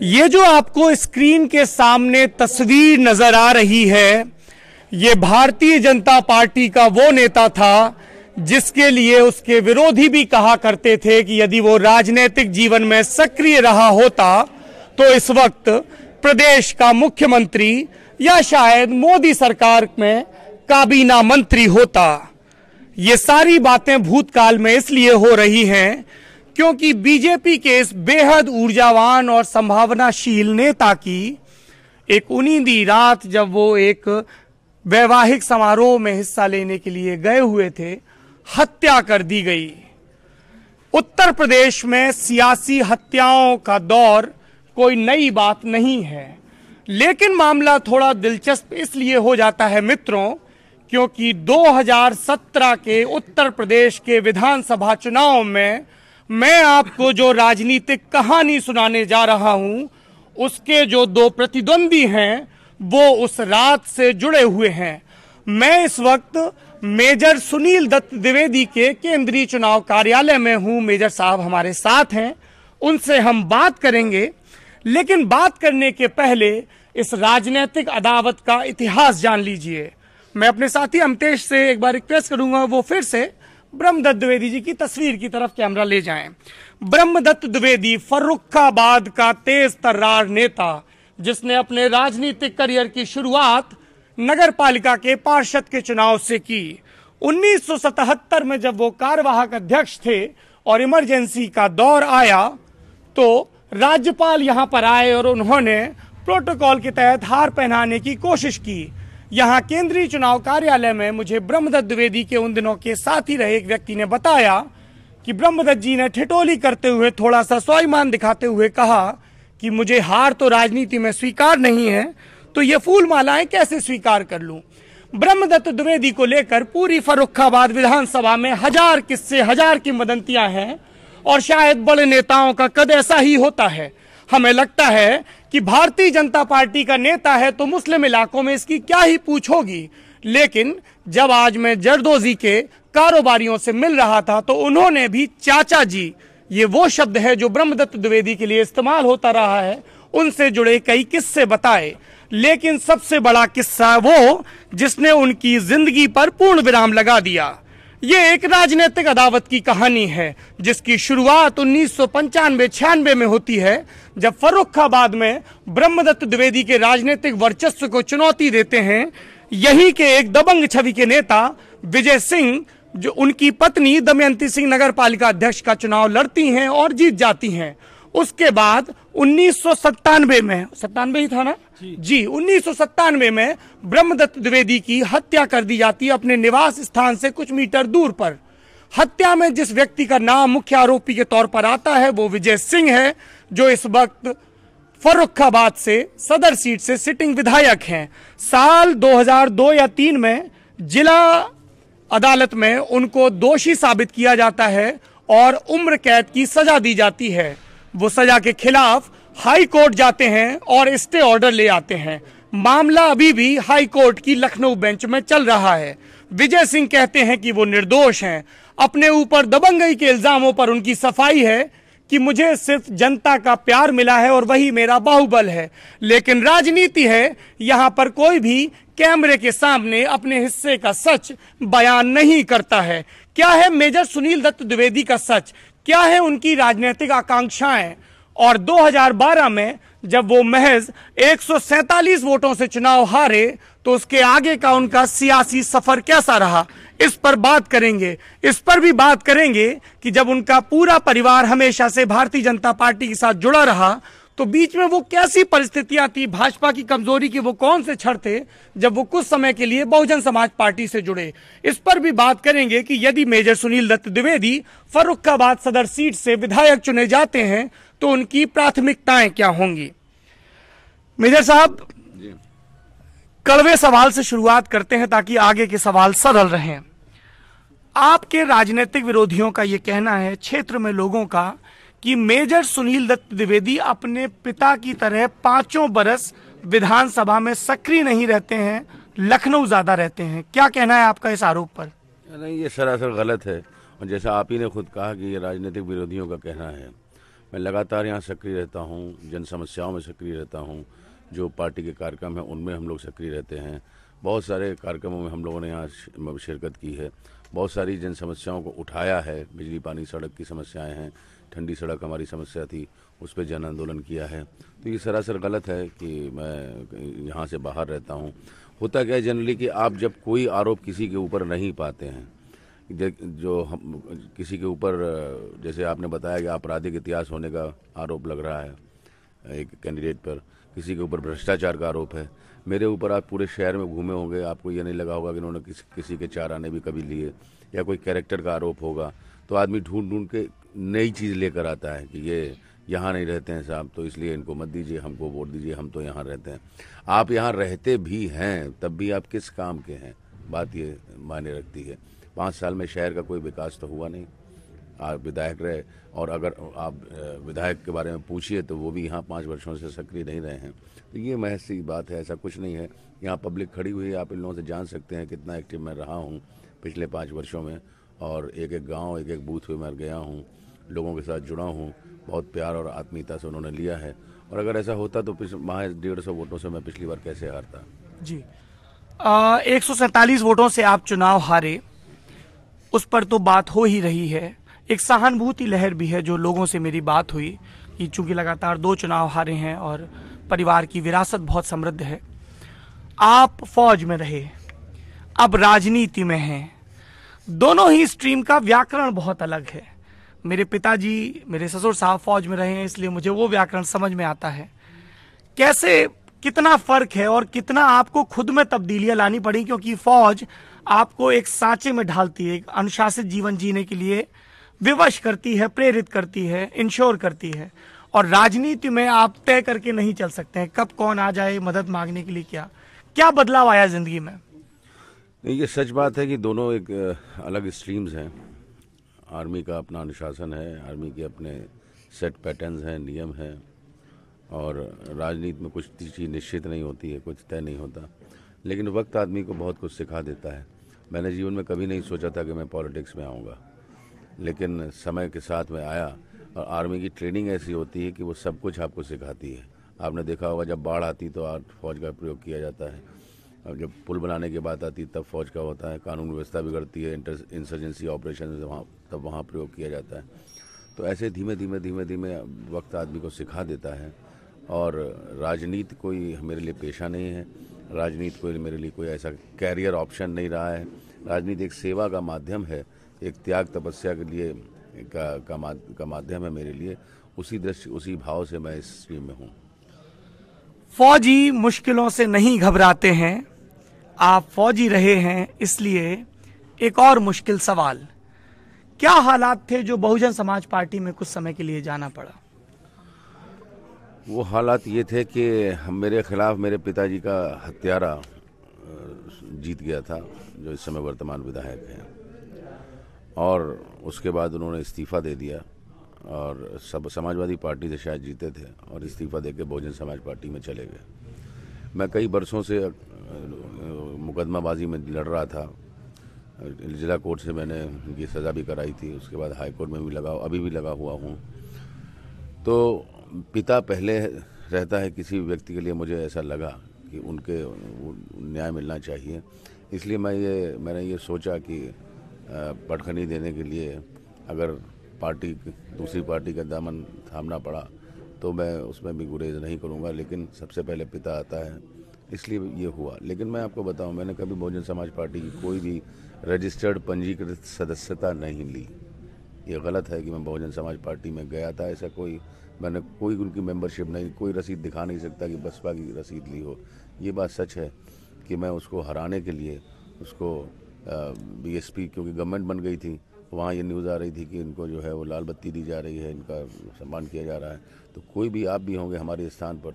ये जो आपको स्क्रीन के सामने तस्वीर नजर आ रही है, ये भारतीय जनता पार्टी का वो नेता था जिसके लिए उसके विरोधी भी कहा करते थे कि यदि वो राजनीतिक जीवन में सक्रिय रहा होता तो इस वक्त प्रदेश का मुख्यमंत्री या शायद मोदी सरकार में काबीना मंत्री होता। ये सारी बातें भूतकाल में इसलिए हो रही हैं क्योंकि बीजेपी के इस बेहद ऊर्जावान और संभावनाशील नेता की एक उनींदी रात जब वो एक वैवाहिक समारोह में हिस्सा लेने के लिए गए हुए थे, हत्या कर दी गई। उत्तर प्रदेश में सियासी हत्याओं का दौर कोई नई बात नहीं है, लेकिन मामला थोड़ा दिलचस्प इसलिए हो जाता है मित्रों क्योंकि 2017 के उत्तर प्रदेश के विधानसभा चुनाव में मैं आपको जो राजनीतिक कहानी सुनाने जा रहा हूं उसके जो दो प्रतिद्वंदी हैं वो उस रात से जुड़े हुए हैं। मैं इस वक्त मेजर सुनील दत्त द्विवेदी के केंद्रीय चुनाव कार्यालय में हूं। मेजर साहब हमारे साथ हैं, उनसे हम बात करेंगे, लेकिन बात करने के पहले इस राजनीतिक अदावत का इतिहास जान लीजिए। मैं अपने साथी अमतेश से एक बार रिक्वेस्ट करूंगा वो फिर से ब्रह्मदत्त द्विवेदी जी की तस्वीर की तरफ कैमरा ले जाएं। ब्रह्मदत्त द्विवेदी फर्रुखाबाद का तेज तर्रार नेता जिसने अपने राजनीतिक करियर की शुरुआत नगर पालिका के पार्षद के चुनाव से की। 1977 में जब वो कार्यवाहक अध्यक्ष थे और इमरजेंसी का दौर आया तो राज्यपाल यहां पर आए और उन्होंने प्रोटोकॉल के तहत हार पहनाने की कोशिश की। यहां केंद्रीय चुनाव कार्यालय में मुझे ब्रह्मदत्त द्विवेदी के उन दिनों के साथी रहे एक व्यक्ति ने बताया कि ब्रह्मदत्त जी ने ठिठोली करते हुए थोड़ा सा स्वाभिमान दिखाते हुए कहा कि मुझे हार तो राजनीति में स्वीकार नहीं है, तो ये फूल मालाएं कैसे स्वीकार कर लूं। ब्रह्मदत्त द्विवेदी को लेकर पूरी फर्रुखाबाद विधानसभा में हजार किस्से, हजार किंवदंतियां हैं और शायद बड़े नेताओं का कद ऐसा ही होता है। हमें लगता है कि भारतीय जनता पार्टी का नेता है तो मुस्लिम इलाकों में इसकी क्या ही पूछ होगी, लेकिन जब आज मैं जरदोजी के कारोबारियों से मिल रहा था तो उन्होंने भी चाचा जी, ये वो शब्द है जो ब्रह्मदत्त द्विवेदी के लिए इस्तेमाल होता रहा है, उनसे जुड़े कई किस्से बताए। लेकिन सबसे बड़ा किस्सा वो जिसने उनकी जिंदगी पर पूर्ण विराम लगा दिया। ये एक राजनीतिक अदावत की कहानी है जिसकी शुरुआत 1995-96 में होती है जब फर्रुखाबाद में ब्रह्मदत्त द्विवेदी के राजनीतिक वर्चस्व को चुनौती देते हैं यही के एक दबंग छवि के नेता विजय सिंह, जो उनकी पत्नी दमयंती सिंह नगर पालिका अध्यक्ष का चुनाव लड़ती हैं और जीत जाती हैं। उसके बाद 1997 में, 97 ही था ना जी, 1997 में ब्रह्मदत्त द्विवेदी की हत्या कर दी जाती है अपने निवास स्थान से कुछ मीटर दूर पर। हत्या में जिस व्यक्ति का नाम मुख्य आरोपी के तौर पर आता है वो विजय सिंह है, जो इस वक्त फर्रुखाबाद से सदर सीट से सिटिंग विधायक हैं। साल 2002 या 3 में जिला अदालत में उनको दोषी साबित किया जाता है और उम्र कैद की सजा दी जाती है। वो सजा के खिलाफ हाई कोर्ट जाते हैं और स्टे ऑर्डर ले आते हैं। मामला अभी भी हाई कोर्ट की लखनऊ बेंच में चल रहा है। विजय सिंह कहते हैं कि वो निर्दोष हैं। अपने ऊपर दबंगई के इल्जामों पर उनकी सफाई है कि मुझे सिर्फ जनता का प्यार मिला है और वही मेरा बाहुबल है। लेकिन राजनीति है, यहां पर कोई भी कैमरे के सामने अपने हिस्से का सच बयान नहीं करता है। क्या है मेजर सुनील दत्त द्विवेदी का सच, क्या है उनकी राजनीतिक आकांक्षाएं, और 2012 में जब वो महज 147 वोटों से चुनाव हारे तो उसके आगे का उनका सियासी सफर कैसा रहा, इस पर बात करेंगे। इस पर भी बात करेंगे कि जब उनका पूरा परिवार हमेशा से भारतीय जनता पार्टी के साथ जुड़ा रहा तो बीच में वो कैसी परिस्थितियां थी, भाजपा की कमजोरी के वो कौन से क्षण थे जब वो कुछ समय के लिए बहुजन समाज पार्टी से जुड़े। इस पर भी बात करेंगे कि यदि मेजर सुनील दत्त द्विवेदी फर्रुखाबाद सदर सीट से विधायक चुने जाते हैं तो उनकी प्राथमिकताएं क्या होंगी। मेजर साहब, कड़वे सवाल से शुरुआत करते हैं ताकि आगे के सवाल सरल रहें। आपके राजनीतिक विरोधियों का यह कहना है, क्षेत्र में लोगों का, कि मेजर सुनील दत्त द्विवेदी अपने पिता की तरह 5 बरस विधानसभा में सक्रिय नहीं रहते हैं, लखनऊ ज्यादा रहते हैं। क्या कहना है आपका इस आरोप पर? नहीं, ये सरासर गलत है और जैसा आप ही ने खुद कहा कि ये राजनीतिक विरोधियों का कहना है। मैं लगातार यहाँ सक्रिय रहता हूँ, जन समस्याओं में सक्रिय रहता हूँ। जो पार्टी के कार्यक्रम हैं उनमें हम लोग सक्रिय रहते हैं। बहुत सारे कार्यक्रमों में हम लोगों ने यहाँ शिरकत की है। बहुत सारी जन समस्याओं को उठाया है। बिजली, पानी, सड़क की समस्याएं हैं। ठंडी सड़क हमारी समस्या थी, उस पर जन आंदोलन किया है। तो ये सरासर गलत है कि मैं यहाँ से बाहर रहता हूँ। होता क्या है जनरली कि आप जब कोई आरोप किसी के ऊपर नहीं पाते हैं, जो हम किसी के ऊपर, जैसे आपने बताया कि आपराधिक इतिहास होने का आरोप लग रहा है एक कैंडिडेट पर, किसी के ऊपर भ्रष्टाचार का आरोप है। मेरे ऊपर आप पूरे शहर में घूमे होंगे, आपको ये नहीं लगा होगा कि उन्होंने किसी के 4 आने भी कभी लिए, या कोई कैरेक्टर का आरोप होगा तो आदमी ढूंढ ढूंढ के नई चीज़ लेकर आता है कि ये यहाँ नहीं रहते हैं साहब, तो इसलिए इनको मत दीजिए, हमको वोट दीजिए, हम तो यहाँ रहते हैं। आप यहाँ रहते भी हैं तब भी आप किस काम के हैं, बात ये मायने रखती है। 5 साल में शहर का कोई विकास तो हुआ नहीं। आप विधायक रहे, और अगर आप विधायक के बारे में पूछिए तो वो भी यहाँ 5 वर्षों से सक्रिय नहीं रहे हैं। तो ये महज सी बात है, ऐसा कुछ नहीं है। यहाँ पब्लिक खड़ी हुई है, आप इन लोगों से जान सकते हैं कितना एक्टिव मैं रहा हूँ पिछले 5 वर्षों में, और एक एक गाँव, एक एक बूथ पे मैं गया हूँ, लोगों के साथ जुड़ा हूँ। बहुत प्यार और आत्मीयता से उन्होंने लिया है। और अगर ऐसा होता तो महज 150 वोटों से मैं पिछली बार कैसे हारता। जी 147 वोटों से आप चुनाव हारे, उस पर तो बात हो ही रही है। एक सहानुभूति लहर भी है जो लोगों से मेरी बात हुई कि चूंकि लगातार 2 चुनाव हारे हैं और परिवार की विरासत बहुत समृद्ध है। आप फौज में रहे, अब राजनीति में हैं। दोनों ही स्ट्रीम का व्याकरण बहुत अलग है। मेरे पिताजी, मेरे ससुर साहब फौज में रहे हैं, इसलिए मुझे वो व्याकरण समझ में आता है। कैसे, कितना फर्क है और कितना आपको खुद में तब्दीलियां लानी पड़ी, क्योंकि फौज आपको एक सांचे में ढालती है, एक अनुशासित जीवन जीने के लिए विवश करती है, प्रेरित करती है, इंश्योर करती है। और राजनीति में आप तय करके नहीं चल सकते हैं कब कौन आ जाए मदद मांगने के लिए। क्या बदलाव आया जिंदगी में? नहीं, ये सच बात है कि दोनों एक अलग स्ट्रीम्स हैं। आर्मी का अपना अनुशासन है, आर्मी के अपने सेट पैटर्न्स हैं, नियम हैं, और राजनीति में कुछ चीज़ निश्चित नहीं होती है, कुछ तय नहीं होता। लेकिन वक्त आदमी को बहुत कुछ सिखा देता है। मैंने जीवन में कभी नहीं सोचा था कि मैं पॉलिटिक्स में आऊँगा, लेकिन समय के साथ में आया। और आर्मी की ट्रेनिंग ऐसी होती है कि वो सब कुछ आपको सिखाती है। आपने देखा होगा जब बाढ़ आती तो फौज का प्रयोग किया जाता है, और जब पुल बनाने की बात आती तब फौज का होता है। कानून व्यवस्था बिगड़ती है, इंसर्जेंसी ऑपरेशन तब वहाँ प्रयोग किया जाता है। तो ऐसे धीमे धीमे वक्त आदमी को सिखा देता है। और राजनीति कोई मेरे लिए पेशा नहीं है, राजनीति कोई मेरे लिए कोई ऐसा कैरियर ऑप्शन नहीं रहा है। राजनीति एक सेवा का माध्यम है, एक त्याग तपस्या के लिए का माध्यम है मेरे लिए। उसी दृष्टि, उसी भाव से मैं इस स्ट्रीम में हूँ। फौजी मुश्किलों से नहीं घबराते हैं, आप फौजी रहे हैं, इसलिए एक और मुश्किल सवाल, क्या हालात थे जो बहुजन समाज पार्टी में कुछ समय के लिए जाना पड़ा? वो हालात ये थे कि मेरे खिलाफ मेरे पिताजी का हत्यारा जीत गया था, जो इस समय वर्तमान विधायक हैं, और उसके बाद उन्होंने इस्तीफा दे दिया, और सब समाजवादी पार्टी से शायद जीते थे, और इस्तीफा देके बहुजन समाज पार्टी में चले गए। मैं कई बरसों से मुकदमाबाजी में लड़ रहा था। जिला कोर्ट से मैंने उनकी सज़ा भी कराई थी, उसके बाद हाई कोर्ट में भी अभी भी लगा हुआ हूँ। तो पिता पहले रहता है किसी व्यक्ति के लिए, मुझे ऐसा लगा कि उनके न्याय मिलना चाहिए। इसलिए मैंने ये सोचा कि पटखनी देने के लिए अगर दूसरी पार्टी का दामन थामना पड़ा तो मैं उसमें भी गुरेज नहीं करूँगा, लेकिन सबसे पहले पिता आता है, इसलिए ये हुआ। लेकिन मैं आपको बताऊं, मैंने कभी बहुजन समाज पार्टी की कोई भी रजिस्टर्ड पंजीकृत सदस्यता नहीं ली। ये गलत है कि मैं बहुजन समाज पार्टी में गया था, ऐसा मैंने कोई उनकी मेंबरशिप नहीं, कोई रसीद दिखा नहीं सकता कि बसपा की रसीद ली हो। ये बात सच है कि मैं उसको हराने के लिए उसको बीएसपी, क्योंकि गवर्नमेंट बन गई थी, वहाँ ये न्यूज़ आ रही थी कि इनको जो है वो लाल बत्ती दी जा रही है, इनका सम्मान किया जा रहा है। तो कोई भी आप भी होंगे हमारे स्थान पर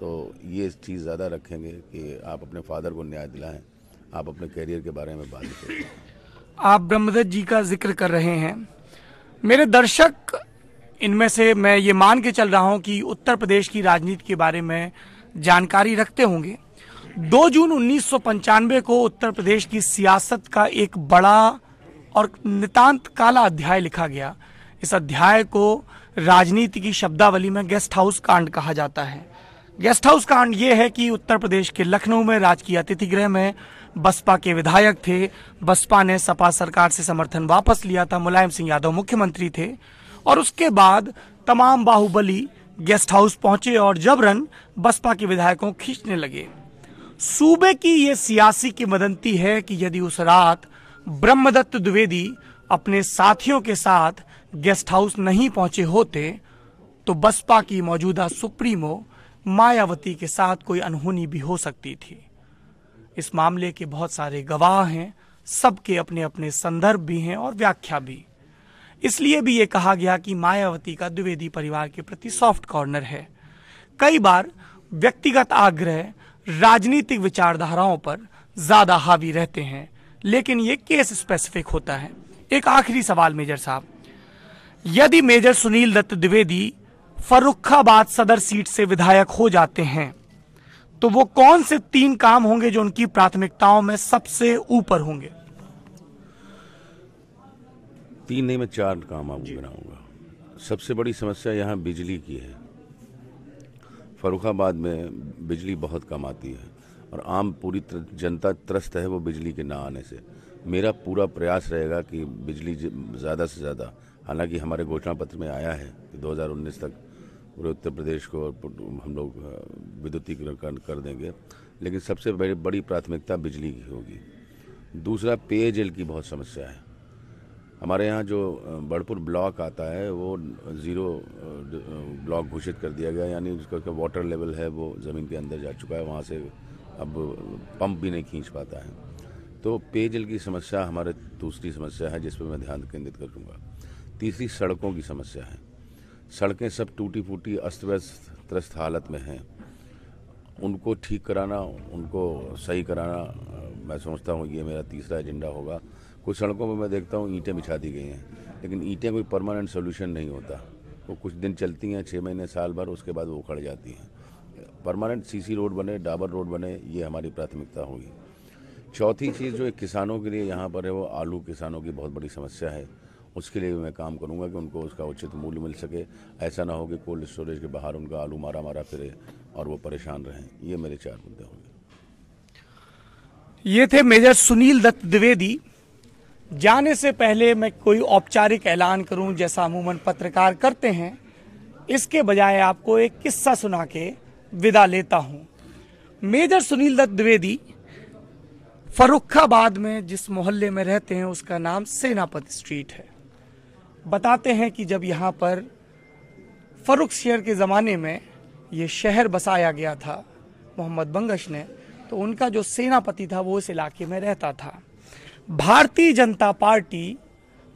तो ये चीज़ ज़्यादा रखेंगे कि आप अपने फादर को न्याय दिलाएं, आप अपने कैरियर के बारे में बात करें। आप ब्रह्मदत्त जी का जिक्र कर रहे हैं। मेरे दर्शक, इनमें से मैं ये मान के चल रहा हूं कि उत्तर प्रदेश की राजनीति के बारे में जानकारी रखते होंगे। 2 जून 1995 को उत्तर प्रदेश की सियासत का एक बड़ा और नितांत काला अध्याय लिखा गया। इस अध्याय को राजनीति की शब्दावली में गेस्ट हाउस कांड कहा जाता है। गेस्ट हाउस कांड ये है कि उत्तर प्रदेश के लखनऊ में राजकीय अतिथि गृह में बसपा के विधायक थे। बसपा ने सपा सरकार से समर्थन वापस लिया था, मुलायम सिंह यादव मुख्यमंत्री थे, और उसके बाद तमाम बाहुबली गेस्ट हाउस पहुंचे और जबरन बसपा के विधायकों को खींचने लगे। सूबे की ये सियासी किंवदंती है कि यदि उस रात ब्रह्मदत्त द्विवेदी अपने साथियों के साथ गेस्ट हाउस नहीं पहुंचे होते तो बसपा की मौजूदा सुप्रीमो मायावती के साथ कोई अनहोनी भी हो सकती थी। इस मामले के बहुत सारे गवाह हैं, सबके अपने अपने संदर्भ भी हैं और व्याख्या भी। इसलिए भी ये कहा गया कि मायावती का द्विवेदी परिवार के प्रति सॉफ्ट कॉर्नर है। कई बार व्यक्तिगत आग्रह राजनीतिक विचारधाराओं पर ज्यादा हावी रहते हैं, लेकिन ये केस स्पेसिफिक होता है। एक आखिरी सवाल मेजर साहब, यदि मेजर सुनील दत्त द्विवेदी फर्रुखाबाद सदर सीट से विधायक हो जाते हैं तो वो कौन से 3 काम होंगे जो उनकी प्राथमिकताओं में सबसे ऊपर होंगे? 3 नहीं, मैं 4 काम आपको गिनाऊंगा। सबसे बड़ी समस्या यहाँ बिजली की है। फर्रुखाबाद में बिजली बहुत कम आती है और आम पूरी जनता त्रस्त है वो बिजली के ना आने से। मेरा पूरा प्रयास रहेगा कि बिजली ज़्यादा से ज़्यादा, हालांकि हमारे घोषणा पत्र में आया है कि 2019 तक पूरे उत्तर प्रदेश को हम लोग विद्युतीकरण कर देंगे, लेकिन सबसे बड़ी प्राथमिकता बिजली की होगी। दूसरा, पेयजल की बहुत समस्या है। हमारे यहाँ जो बड़पुर ब्लॉक आता है वो 0 ब्लॉक घोषित कर दिया गया, यानी उसका वाटर लेवल है वो ज़मीन के अंदर जा चुका है, वहाँ से अब पंप भी नहीं खींच पाता है। तो पेयजल की समस्या हमारे दूसरी समस्या है जिस पर मैं ध्यान केंद्रित करूँगा। तीसरी, सड़कों की समस्या है। सड़कें सब टूटी फूटी अस्त व्यस्त त्रस्त हालत में हैं। उनको ठीक कराना, उनको सही कराना, मैं समझता हूँ ये मेरा तीसरा एजेंडा होगा। कुछ सड़कों में मैं देखता हूँ ईंटें बिछा दी गई हैं, लेकिन ईंटें कोई परमानेंट सोल्यूशन नहीं होता। वो कुछ दिन चलती हैं, 6 महीने साल भर, उसके बाद वो उखड़ जाती हैं। परमानेंट सीसी रोड बने, डाबर रोड बने, ये हमारी प्राथमिकता होगी। चौथी चीज़ जो किसानों के लिए यहाँ पर है वो आलू किसानों की बहुत बड़ी समस्या है। उसके लिए भी मैं काम करूँगा कि उनको उसका उचित मूल्य मिल सके। ऐसा ना हो कि कोल्ड स्टोरेज के बाहर उनका आलू मारा फिरे और वो परेशान रहें। ये मेरे 4 मुद्दे होंगे। ये थे मेजर सुनील दत्त द्विवेदी। जाने से पहले मैं कोई औपचारिक ऐलान करूं जैसा अमूमन पत्रकार करते हैं, इसके बजाय आपको एक किस्सा सुना के विदा लेता हूं। मेजर सुनील दत्त द्विवेदी फर्रुखाबाद में जिस मोहल्ले में रहते हैं उसका नाम सेनापति स्ट्रीट है। बताते हैं कि जब यहाँ पर फर्रुखसियर के ज़माने में ये शहर बसाया गया था मोहम्मद बंगश ने, तो उनका जो सेनापति था वो इस इलाके में रहता था। भारतीय जनता पार्टी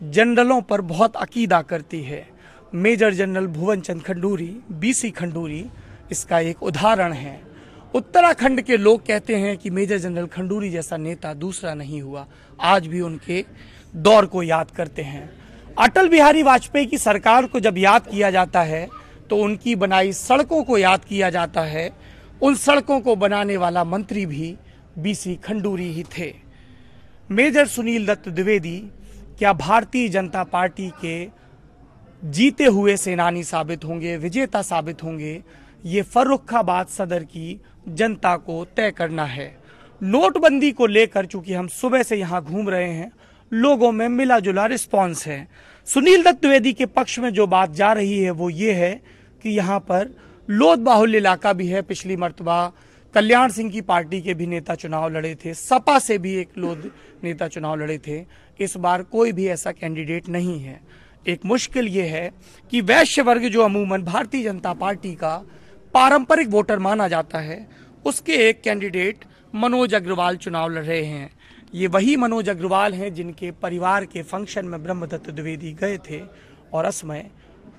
जनरलों पर बहुत अकीदा करती है। मेजर जनरल भुवन चंद खंडूरी, BC खंडूरी इसका एक उदाहरण है। उत्तराखंड के लोग कहते हैं कि मेजर जनरल खंडूरी जैसा नेता दूसरा नहीं हुआ। आज भी उनके दौर को याद करते हैं। अटल बिहारी वाजपेयी की सरकार को जब याद किया जाता है तो उनकी बनाई सड़कों को याद किया जाता है। उन सड़कों को बनाने वाला मंत्री भी BC खंडूरी ही थे। मेजर सुनील दत्त द्विवेदी क्या भारतीय जनता पार्टी के जीते हुए सेनानी साबित होंगे, विजेता साबित होंगे? ये फर्रुखाबाद सदर की जनता को तय करना है। नोटबंदी को लेकर चूंकि हम सुबह से यहाँ घूम रहे हैं, लोगों में मिला जुला रिस्पॉन्स है। सुनील दत्त द्विवेदी के पक्ष में जो बात जा रही है वो ये है कि यहाँ पर लोध बाहुल्य इलाका भी है। पिछली मर्तबा कल्याण सिंह की पार्टी के भी नेता चुनाव लड़े थे, सपा से भी एक लोध नेता चुनाव लड़े थे। इस बार कोई भी ऐसा कैंडिडेट नहीं है। एक मुश्किल ये है कि वैश्य वर्ग जो अमूमन भारतीय जनता पार्टी का पारंपरिक वोटर माना जाता है, उसके एक कैंडिडेट मनोज अग्रवाल चुनाव लड़ रहे हैं। ये वही मनोज अग्रवाल हैं जिनके परिवार के फंक्शन में ब्रह्मदत्त द्विवेदी गए थे और असमय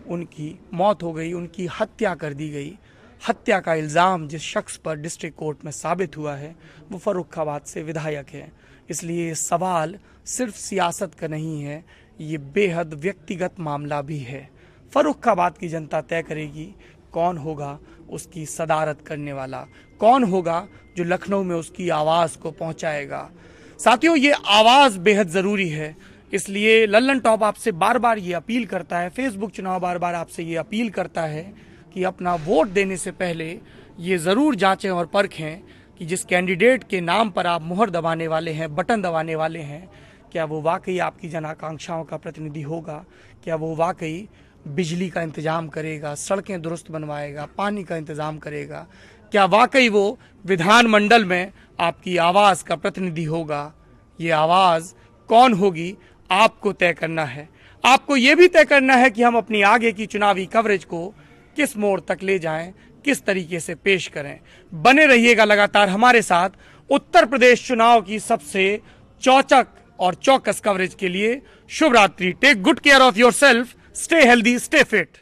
उनकी मौत हो गई, उनकी हत्या कर दी गई। हत्या का इल्ज़ाम जिस शख्स पर डिस्ट्रिक्ट कोर्ट में साबित हुआ है वो फर्रुखाबाद से विधायक है। इसलिए ये सवाल सिर्फ सियासत का नहीं है, ये बेहद व्यक्तिगत मामला भी है। फर्रुखाबाद की जनता तय करेगी कौन होगा उसकी सदारत करने वाला, कौन होगा जो लखनऊ में उसकी आवाज़ को पहुंचाएगा। साथियों, ये आवाज़ बेहद ज़रूरी है। इसलिए लल्लन टॉप आपसे बार बार ये अपील करता है, फेसबुक चुनाव बार बार आपसे ये अपील करता है कि अपना वोट देने से पहले ये ज़रूर जांचें और परखें कि जिस कैंडिडेट के नाम पर आप मुहर दबाने वाले हैं, बटन दबाने वाले हैं, क्या वो वाकई आपकी जन आकांक्षाओं का प्रतिनिधि होगा, क्या वो वाकई बिजली का इंतज़ाम करेगा, सड़कें दुरुस्त बनवाएगा, पानी का इंतज़ाम करेगा, क्या वाकई वो विधानमंडल में आपकी आवाज़ का प्रतिनिधि होगा। ये आवाज़ कौन होगी आपको तय करना है। आपको ये भी तय करना है कि हम अपनी आगे की चुनावी कवरेज को किस मोड़ तक ले जाएं, किस तरीके से पेश करें। बने रहिएगा लगातार हमारे साथ उत्तर प्रदेश चुनाव की सबसे चौचक और चौकस कवरेज के लिए। शुभ रात्रि। Take good care of yourself, stay healthy, stay fit.